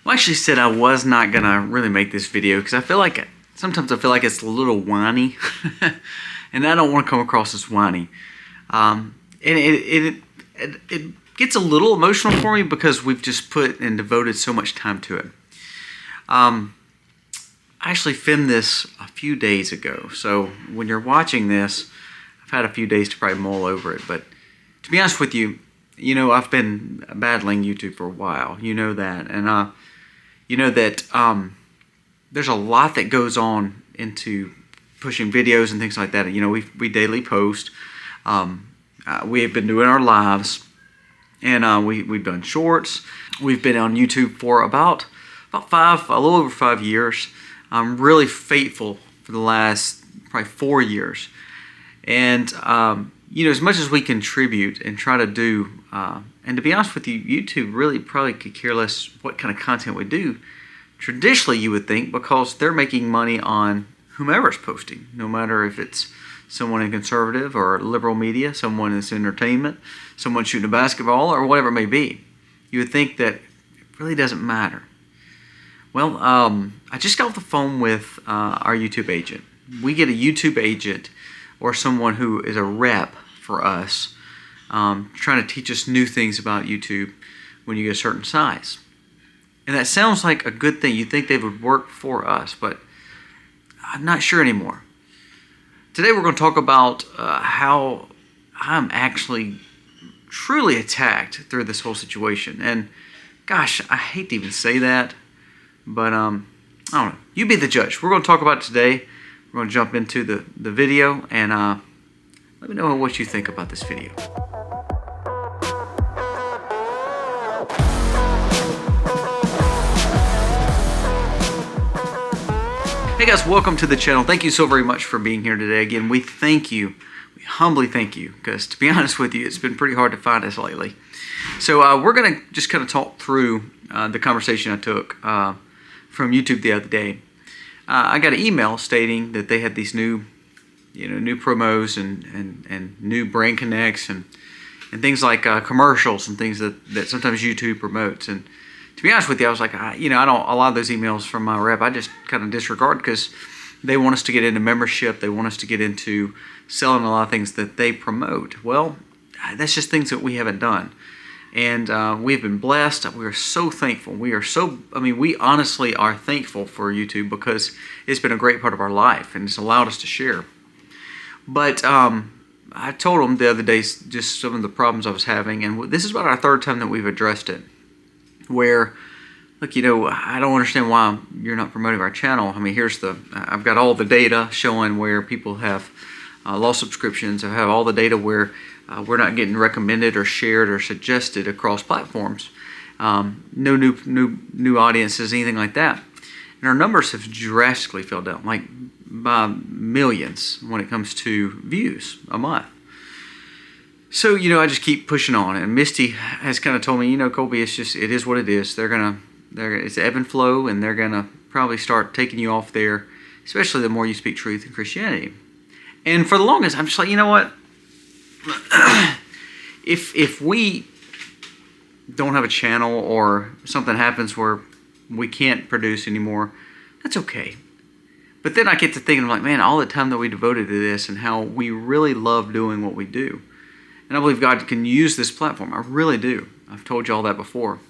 Well, I actually said I was not gonna really make this video because I feel like sometimes I feel like it's a little whiny, and I don't want to come across as whiny. And it gets a little emotional for me because we've just put and devoted so much time to it. I actually filmed this a few days ago, so when you're watching this, I've had a few days to probably mull over it. But to be honest with you, you know, I've been battling YouTube for a while. You know that, and you know that there's a lot that goes on into pushing videos and things like that. You know, we daily post. We have been doing our lives, and we've done shorts. We've been on YouTube for about a little over 5 years. I'm really faithful for the last probably 4 years, and you know, as much as we contribute and try to do, and to be honest with you, YouTube really probably could care less what kind of content we do. Traditionally, you would think, because they're making money on whomever's posting, no matter if it's someone in conservative or liberal media, someone in entertainment, someone shooting a basketball, or whatever it may be. You would think that it really doesn't matter. Well, I just got off the phone with our YouTube agent. We get a YouTube agent or someone who is a rep for us, trying to teach us new things about YouTube when you get a certain size. And that sounds like a good thing. You'd think they would work for us, but I'm not sure anymore. Today we're going to talk about how I'm actually truly attacked through this whole situation. And gosh, I hate to even say that, but I don't know. You be the judge. We're going to talk about it today. We're going to jump into the video, and let me know what you think about this video. Hey guys, welcome to the channel. Thank you so very much for being here today. Again, we thank you. We humbly thank you, because to be honest with you, it's been pretty hard to find us lately. So we're going to just kind of talk through the conversation I took from YouTube the other day. I got an email stating that they had these new promos and new brand connects and things like commercials and things that sometimes YouTube promotes. And to be honest with you, I was like, a lot of those emails from my rep, I just kind of disregard, because they want us to get into membership. They want us to get into selling a lot of things that they promote. Well, that's just things that we haven't done. And we've been blessed. We are so thankful. We honestly are thankful for YouTube, because it's been a great part of our life and it's allowed us to share. But I told them the other day just some of the problems I was having, and this is about our third time that we've addressed it. Where, look, I don't understand why you're not promoting our channel. I mean, I've got all the data showing where people have lost subscriptions. I have all the data where we're not getting recommended or shared or suggested across platforms. No new audiences, anything like that. And our numbers have drastically fell down, like by millions when it comes to views a month. So, I just keep pushing on, and Misty has kind of told me, Colby, it is what it is. It's ebb and flow, and they're gonna probably start taking you off there, especially the more you speak truth in Christianity. And for the longest, I'm just like, you know what? If we don't have a channel, or something happens where we can't produce anymore, that's okay. But then I get to thinking, I'm like, man, all the time that we devoted to this and how we really love doing what we do. And I believe God can use this platform. I really do. I've told you all that before.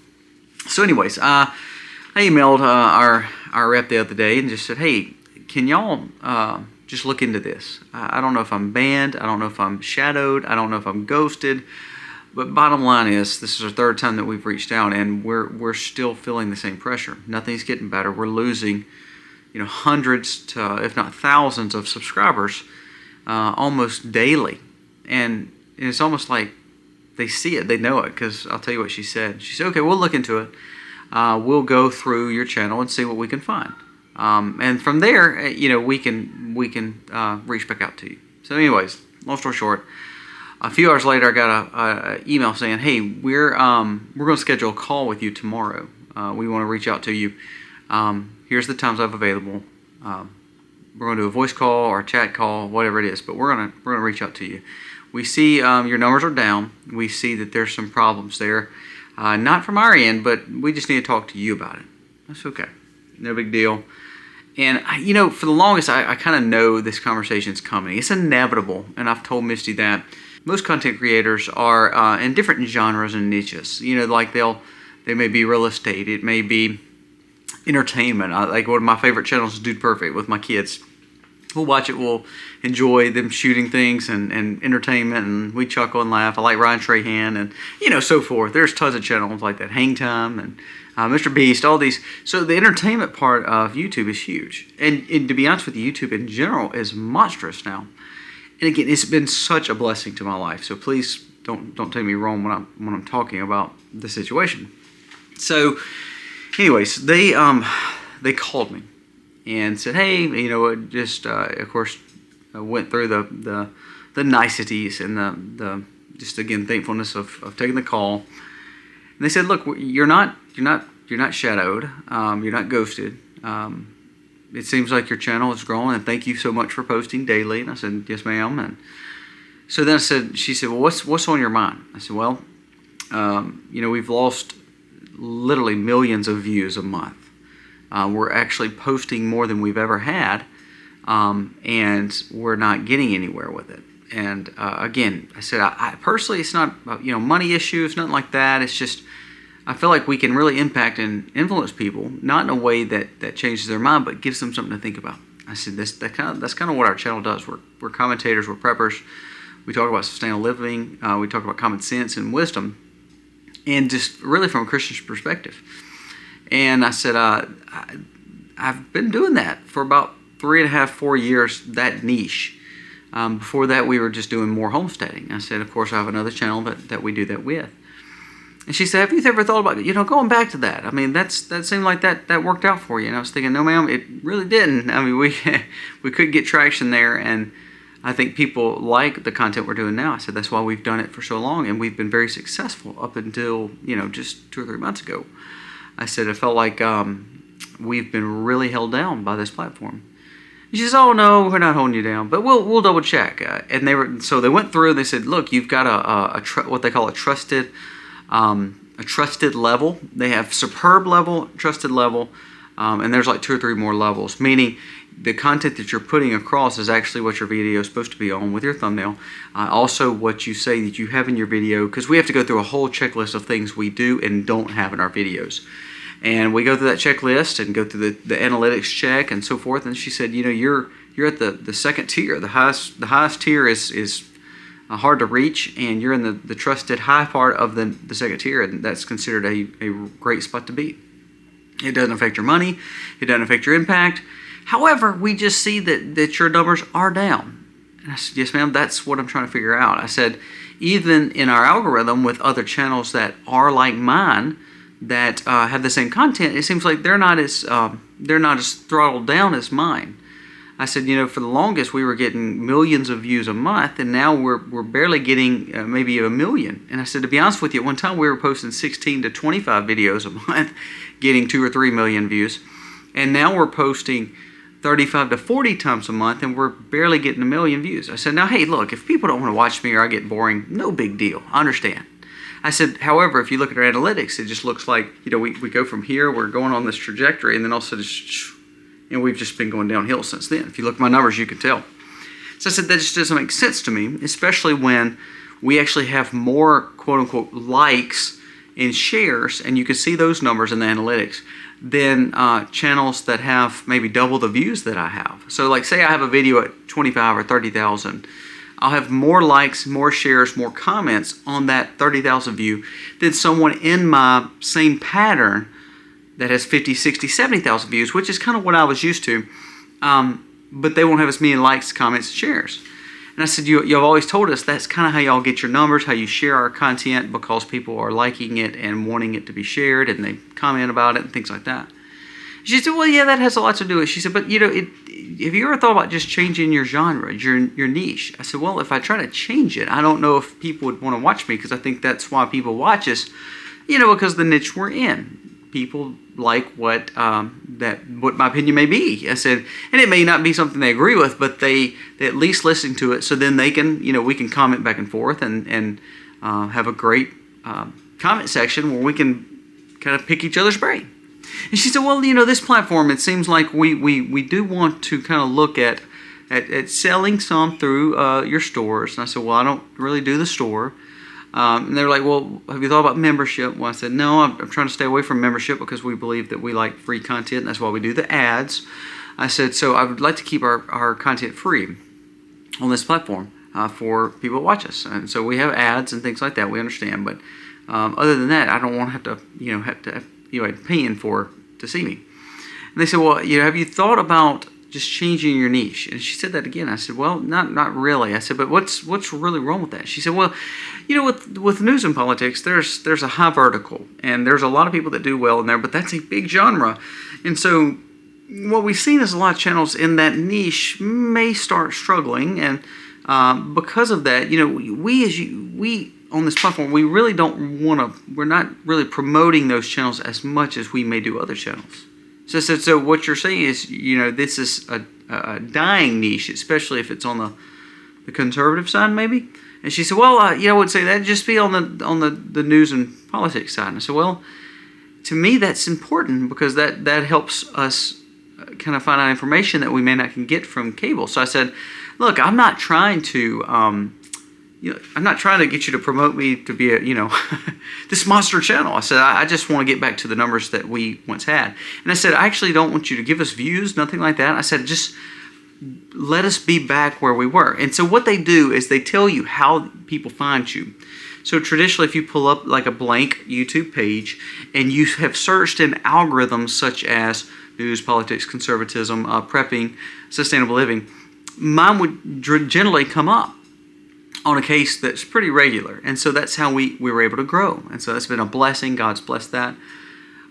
So anyways, I emailed our rep the other day and just said, hey, can y'all just look into this? I don't know if I'm banned. I don't know if I'm shadowed. I don't know if I'm ghosted. But bottom line is, this is our third time that we've reached out, and we're still feeling the same pressure. Nothing's getting better. We're losing, hundreds to, if not thousands, of subscribers almost daily. And it's almost like they see it, they know it, because I'll tell you what she said. She said, okay, we'll look into it. We'll go through your channel and see what we can find. And from there, we can reach back out to you. So anyways, long story short, a few hours later, I got an email saying, hey, we're going to schedule a call with you tomorrow. We want to reach out to you. Here's the times I've available. We're going to do a voice call or a chat call, whatever it is, but we're going to reach out to you. We see your numbers are down. We see that there's some problems there. Not from our end, but we just need to talk to you about it. That's okay. No big deal. And, you know, for the longest, I kind of know this conversation's coming. It's inevitable, and I've told Misty that. Most content creators are in different genres and niches. You know, like they may be real estate. It may be entertainment. Like one of my favorite channels is Dude Perfect with my kids. We'll watch it. We'll enjoy them shooting things and entertainment, and we chuckle and laugh. I like Ryan Trahan and, you know, so forth. There's tons of channels like that. Hang Time and Mr. Beast, all these. So the entertainment part of YouTube is huge. And to be honest with you, YouTube in general is monstrous now. And again, it's been such a blessing to my life. So please don't take me wrong when I'm talking about the situation. So anyways, they called me and said, hey, you know, just of course went through the niceties and the just again thankfulness of taking the call. And they said, look, you're not shadowed, you're not ghosted. It seems like your channel is growing, and thank you so much for posting daily. And I said, yes, ma'am. And so then she said, well, what's on your mind? I said, well, you know, we've lost literally millions of views a month. We're actually posting more than we've ever had, and we're not getting anywhere with it. And again, I said, I personally, it's not, you know, money issues, nothing like that. It's just, I feel like we can really impact and influence people, not in a way that changes their mind, but gives them something to think about. I said, that's kind of what our channel does. We're commentators, we're preppers. We talk about sustainable living. We talk about common sense and wisdom, and just really from a Christian's perspective. And I said, I've been doing that for about 3.5, 4 years, that niche. Before that, we were just doing more homesteading. I said, of course, I have another channel that we do that with. And she said, have you ever thought about, you know, going back to that? I mean, that seemed like that worked out for you. And I was thinking, no, ma'am, it really didn't. I mean, we couldn't get traction there, and I think people like the content we're doing now. I said, that's why we've done it for so long, and we've been very successful up until, you know, just 2 or 3 months ago. I said, I felt like we've been really held down by this platform. She says, oh, no, we're not holding you down, but we'll double check. And they went through and they said, look, you've got what they call a trusted level. They have superb level, trusted level, and there's like 2 or 3 more levels, meaning the content that you're putting across is actually what your video is supposed to be on with your thumbnail. Also what you say that you have in your video, because we have to go through a whole checklist of things we do and don't have in our videos. And we go through that checklist and go through the analytics check and so forth. And she said, you know, you're at the second tier. The highest tier is hard to reach, and you're in the trusted high part of the second tier, and that's considered a great spot to be. It doesn't affect your money. It doesn't affect your impact. However, we just see that your numbers are down. And I said, yes, ma'am, that's what I'm trying to figure out. I said, even in our algorithm with other channels that are like mine, that have the same content, it seems like they're not as throttled down as mine. I said, you know, for the longest we were getting millions of views a month, and now we're barely getting maybe 1 million. And I said, to be honest with you, at one time we were posting 16 to 25 videos a month, getting 2 or 3 million views, and now we're posting 35 to 40 times a month, and we're barely getting 1 million views. I said, now, hey, look, if people don't want to watch me or I get boring, no big deal. I understand. I said, however, if you look at our analytics, it just looks like, you know, we go from here, we're going on this trajectory, and then all of a sudden, and we've just been going downhill since then. If you look at my numbers, you can tell. So I said, that just doesn't make sense to me, especially when we actually have more, quote-unquote, likes and shares, and you can see those numbers in the analytics, than channels that have maybe double the views that I have. So like, say I have a video at 25 or 30,000, I'll have more likes, more shares, more comments on that 30,000 view than someone in my same pattern that has 50, 60, 70,000 views, which is kind of what I was used to, but they won't have as many likes, comments, and shares. And I said, you've always told us that's kind of how y'all get your numbers, how you share our content, because people are liking it and wanting it to be shared, and they comment about it and things like that. She said, well, yeah, that has a lot to do with it. She said, but, you know, have you ever thought about just changing your genre, your niche? I said, well, if I try to change it, I don't know if people would want to watch me, because I think that's why people watch us, you know, because the niche we're in. People like what my opinion may be. I said, and it may not be something they agree with, but they at least listen to it, so then they can, you know, we can comment back and forth and have a great comment section where we can kind of pick each other's brain. And she said, well, you know, this platform, it seems like we do want to kind of look at selling some through your stores. And I said, well, I don't really do the store. And they were like, well, have you thought about membership? Well, I said, no, I'm trying to stay away from membership because we believe that we like free content, and that's why we do the ads. I said, so I would like to keep our content free on this platform for people that watch us. And so we have ads and things like that. We understand, but other than that, I don't want to have to paying for to see me. And they said, well, have you thought about just changing your niche? And she said that again. I said, well, not really. I said, but what's really wrong with that? She said, well, with news and politics, there's a high vertical, and there's a lot of people that do well in there, but that's a big genre. And so what we've seen is a lot of channels in that niche may start struggling, and because of that, we on this platform, we really don't want to, we're not really promoting those channels as much as we may do other channels. So what you're saying is, this is a dying niche, especially if it's on the conservative side, maybe. And she said, well, I would say that just be on the news and politics side. And I said, well, to me that's important because that helps us kind of find out information that we may not can get from cable. So I said, look, I'm not trying to I'm not trying to get you to promote me to be a, this monster channel. I said, I just want to get back to the numbers that we once had. And I said, I actually don't want you to give us views, nothing like that. I said, just let us be back where we were. And so what they do is they tell you how people find you. So traditionally, if you pull up like a blank YouTube page and you have searched in algorithms such as news, politics, conservatism, prepping, sustainable living, mine would generally come up on a case that's pretty regular. And so that's how we were able to grow. And so that's been a blessing. God's blessed that.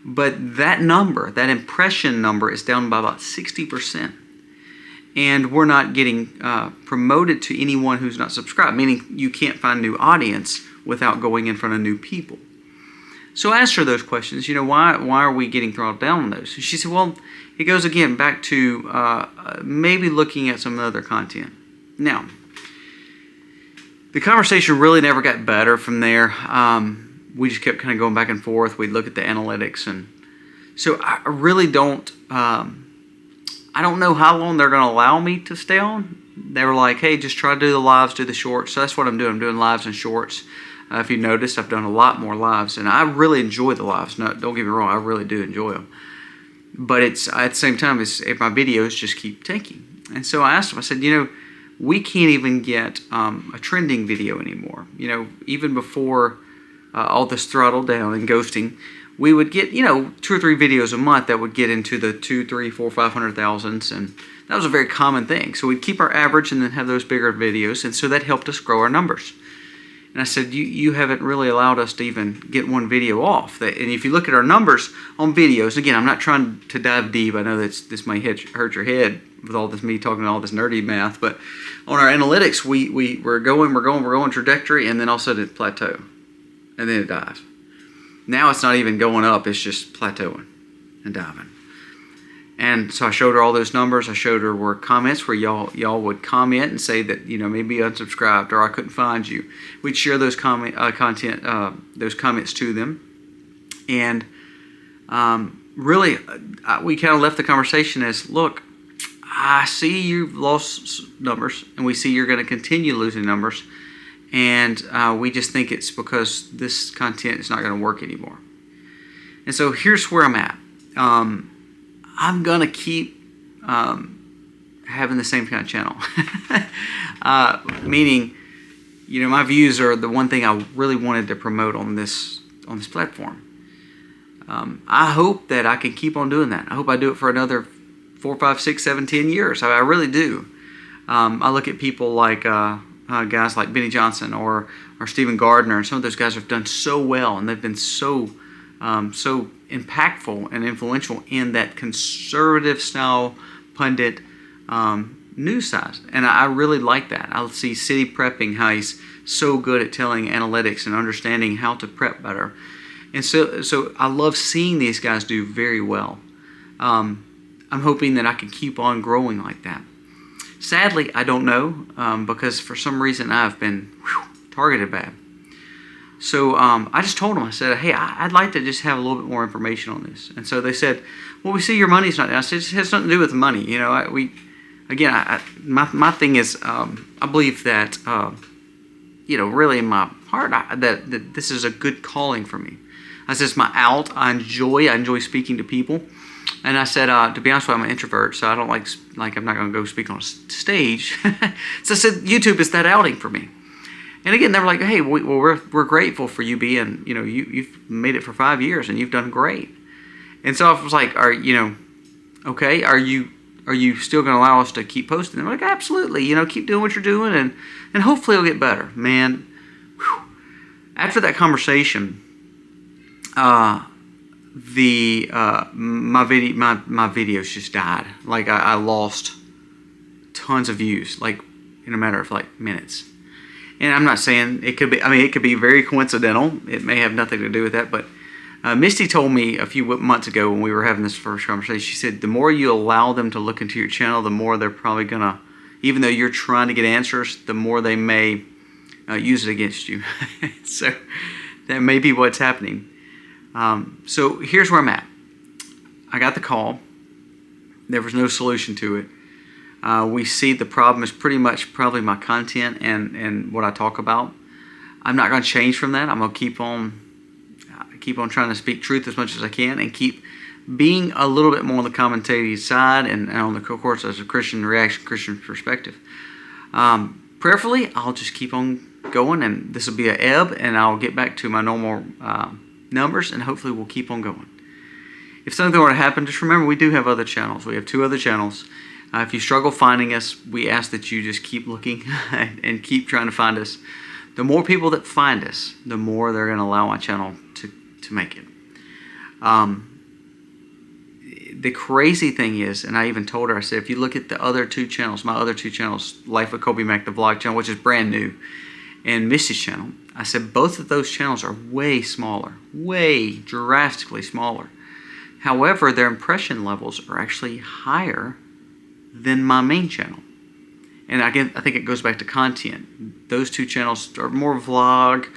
But that number, that impression number, is down by about 60%. And we're not getting promoted to anyone who's not subscribed, meaning you can't find new audience without going in front of new people. So I asked her those questions, why are we getting throttled down on those? And she said, well, it goes again back to maybe looking at some other content. Now, the conversation really never got better from there. We just kept kind of going back and forth. We'd look at the analytics. And so I really don't, I don't know how long they're going to allow me to stay on. They were like, hey, just try to do the lives, do the shorts. So that's what I'm doing. I'm doing lives and shorts. If you noticed, I've done a lot more lives. And I really enjoy the lives. No, don't get me wrong. I really do enjoy them. But it's at the same time, if my videos just keep tanking. And so I asked them, I said, we can't even get a trending video anymore. Even before all this throttled down and ghosting, we would get, 2 or 3 videos a month that would get into the 2, 3, 4, 500,000s, and that was a very common thing. So we'd keep our average and then have those bigger videos, and so that helped us grow our numbers. And I said, you haven't really allowed us to even get one video off. And if you look at our numbers on videos, again, I'm not trying to dive deep. I know that this may hurt your head with all this, me talking all this nerdy math, but on our analytics, we're going trajectory, and then all of a sudden it plateau, and then it dives. Now it's not even going up, it's just plateauing and diving. And so I showed her all those numbers. I showed her where comments where y'all would comment and say that maybe unsubscribed or I couldn't find you. We'd share those those comments to them, and really we kind of left the conversation as, look, I see you've lost numbers, and we see you're going to continue losing numbers, and we just think it's because this content is not going to work anymore. And so here's where I'm at. I'm going to keep having the same kind of channel. Meaning, my views are the one thing I really wanted to promote on this platform. I hope that I can keep on doing that. I hope I do it for another 4, 5, 6, 7, 10 years. I really do. I look at people like guys like Benny Johnson or Stephen Gardner, and some of those guys have done so well, and they've been so impactful and influential in that conservative style pundit news side. And I really like that. I see City Prepping, how he's so good at telling analytics and understanding how to prep better. And so I love seeing these guys do very well. I'm hoping that I can keep on growing like that. Sadly, I don't know, because for some reason I've been targeted bad. So I just told them, I said, hey, I'd like to just have a little bit more information on this. And so they said, well, we see your money's not down. I said, it has nothing to do with the money. You know, my thing is, I believe that, you know, really in my heart, that this is a good calling for me. I said, it's my out. I enjoy speaking to people. And I said, to be honest with you, I'm an introvert, so I don't like I'm not going to go speak on a stage. So I said, YouTube is that outing for me. And again, they were like, hey, we're grateful for you being, you know, you've made it for 5 years and you've done great. And so I was like, okay, are you still going to allow us to keep posting? And they're like, absolutely, you know, keep doing what you're doing, and hopefully it'll get better. Man, whew. After that conversation, my videos just died. Like I lost tons of views, like in a matter of like minutes. And I'm not saying it could be, I mean, it could be very coincidental. It may have nothing to do with that, but Misty told me a few months ago when we were having this first conversation, she said, the more you allow them to look into your channel, the more they're probably gonna, even though you're trying to get answers, the more they may use it against you. So that may be what's happening. So here's where I'm at. I got the call. There was no solution to it. We see the problem is pretty much probably my content and what I talk about. I'm not going to change from that. I'm going to keep on trying to speak truth as much as I can and keep being a little bit more on the commentating side and on the course as a Christian reaction, Christian perspective. Prayerfully, I'll just keep on going, and this will be an ebb, and I'll get back to my normal numbers, and hopefully we'll keep on going. If something were to happen, just remember we do have other channels. We have 2 other channels. If you struggle finding us, we ask that you just keep looking and keep trying to find us. The more people that find us, the more they're going to allow my channel to make it. The crazy thing is, and I even told her, I said, if you look at the other 2 channels, my other 2 channels, Life with Kobe Mack, the vlog channel, which is brand new, and Misty's channel, I said both of those channels are way smaller, way drastically smaller. However, their impression levels are actually higher than my main channel. And again, I think it goes back to content. Those 2 channels are more vlog,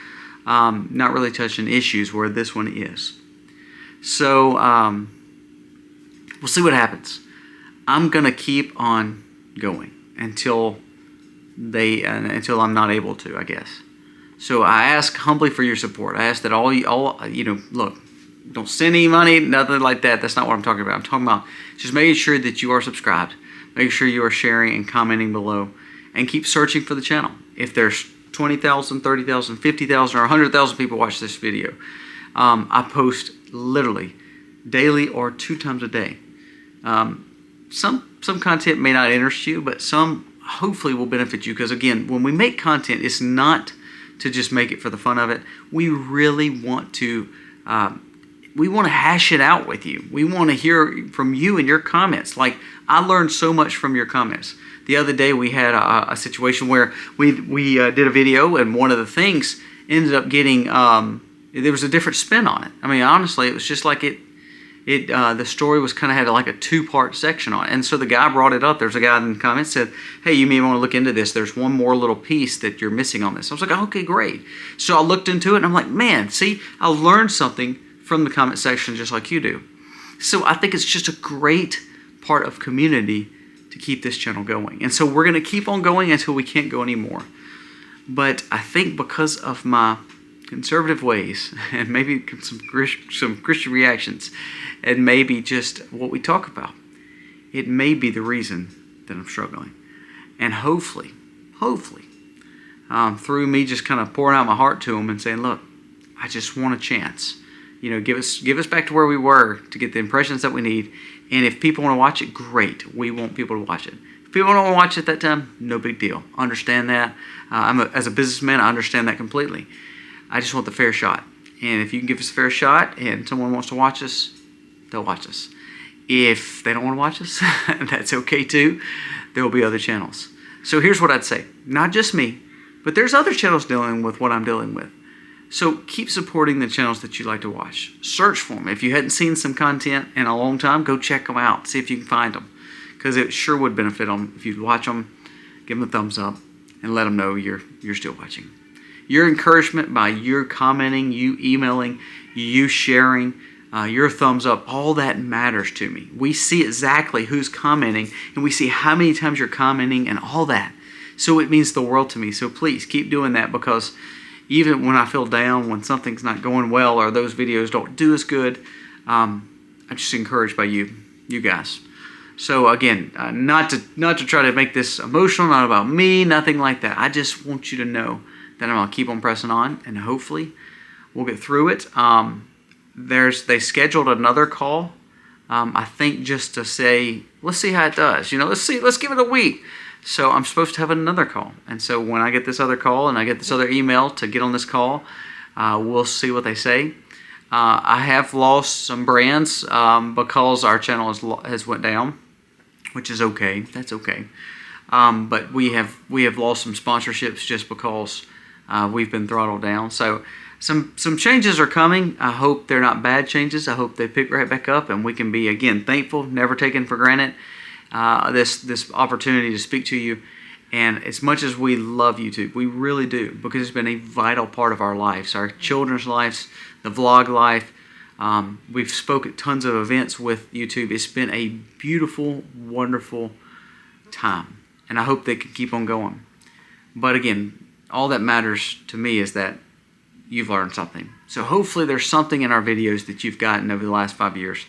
not really touching issues, where this one is. So we'll see what happens. I'm gonna keep on going until I'm not able to, I guess. So I ask humbly for your support. I ask that all you know, look, don't send any money, nothing like that. That's not what I'm talking about. I'm talking about just making sure that you are subscribed, making sure you are sharing and commenting below, and keep searching for the channel. If there's 20,000, 30,000, 50,000, or 100,000 people watch this video, I post literally daily or 2 times a day. Some content may not interest you, but some hopefully will benefit you, because again, when we make content, it's not to just make it for the fun of it. We really want to hash it out with you. We want to hear from you and your comments. Like, I learned so much from your comments. The other day we had a situation where we did a video, and one of the things ended up getting there was a different spin on it. I mean, honestly, it was just like the story was kind of had like a 2-part section on it. And so the guy brought it up. There's a guy in the comments said, hey, you may want to look into this. There's one more little piece that you're missing on this. I was like, okay, great. So I looked into it, and I'm like, man, see, I learned something from the comment section just like you do. So I think it's just a great part of community to keep this channel going. And so we're going to keep on going until we can't go anymore. But I think because of my conservative ways, and maybe some Christian reactions, and maybe just what we talk about, it may be the reason that I'm struggling. And hopefully, through me just kind of pouring out my heart to them and saying, look, I just want a chance. You know, give us back to where we were to get the impressions that we need. And if people want to watch it, great. We want people to watch it. If people don't want to watch it at that time, no big deal. Understand that. As a businessman, I understand that completely. I just want the fair shot. And if you can give us a fair shot and someone wants to watch us, they'll watch us. If they don't want to watch us, that's okay too. There will be other channels. So here's what I'd say. Not just me, but there's other channels dealing with what I'm dealing with. So keep supporting the channels that you like to watch. Search for them. If you hadn't seen some content in a long time, go check them out. See if you can find them. Because it sure would benefit them if you'd watch them, give them a thumbs up, and let them know you're still watching. Your encouragement by your commenting, you emailing, you sharing, your thumbs up, all that matters to me. We see exactly who's commenting, and we see how many times you're commenting and all that. So it means the world to me. So please keep doing that, because even when I feel down, when something's not going well or those videos don't do as good, I'm just encouraged by you guys. So again, not to try to make this emotional, not about me, nothing like that. I just want you to know that I'm gonna keep on pressing on, and hopefully we'll get through it. They scheduled another call, I think, just to say, let's see how it does. Let's give it a week. So I'm supposed to have another call, and so when I get this other call and I get this other email to get on this call, we'll see what they say. I have lost some brands because our channel has went down, which is okay. That's okay. But we have lost some sponsorships just because we've been throttled down. So some changes are coming. I hope they're not bad changes. I hope they pick right back up, and we can be, again, thankful, never taken for granted, this opportunity to speak to you. And as much as we love YouTube, we really do, because it's been a vital part of our lives, our children's lives, the vlog life. We've spoken at tons of events with YouTube. It's been a beautiful, wonderful time, and I hope they can keep on going. But again, all that matters to me is that you've learned something. So hopefully there's something in our videos that you've gotten over the last 5 years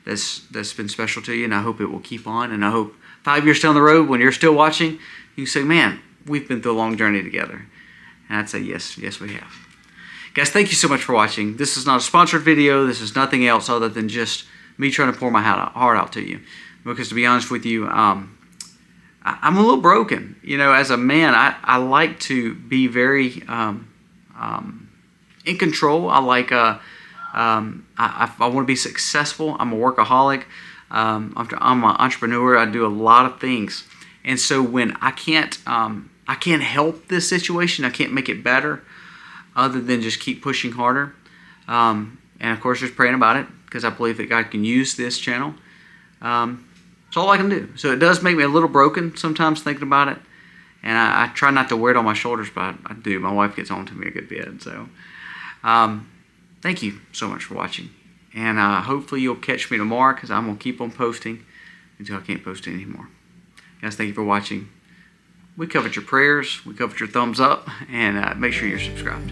that's been special to you, and I hope it will keep on. And I hope 5 years down the road, when you're still watching, you can say, man, we've been through a long journey together. And I'd say, yes, we have. Guys, thank you so much for watching. This is not a sponsored video. This is nothing else other than just me trying to pour my heart out to you. Because to be honest with you, I'm a little broken. As a man, I like to be very in control. I like I want to be successful. I'm a workaholic. I'm an entrepreneur. I do a lot of things, and so when I can't help this situation, I can't make it better, other than just keep pushing harder. And of course, just praying about it, because I believe that God can use this channel. It's all I can do. So it does make me a little broken sometimes thinking about it, and I try not to wear it on my shoulders, but I do. My wife gets on to me a good bit. So thank you so much for watching, and hopefully you'll catch me tomorrow, because I'm going to keep on posting until I can't post anymore. Guys, thank you for watching. We covered your prayers, we covered your thumbs up, and make sure you're subscribed.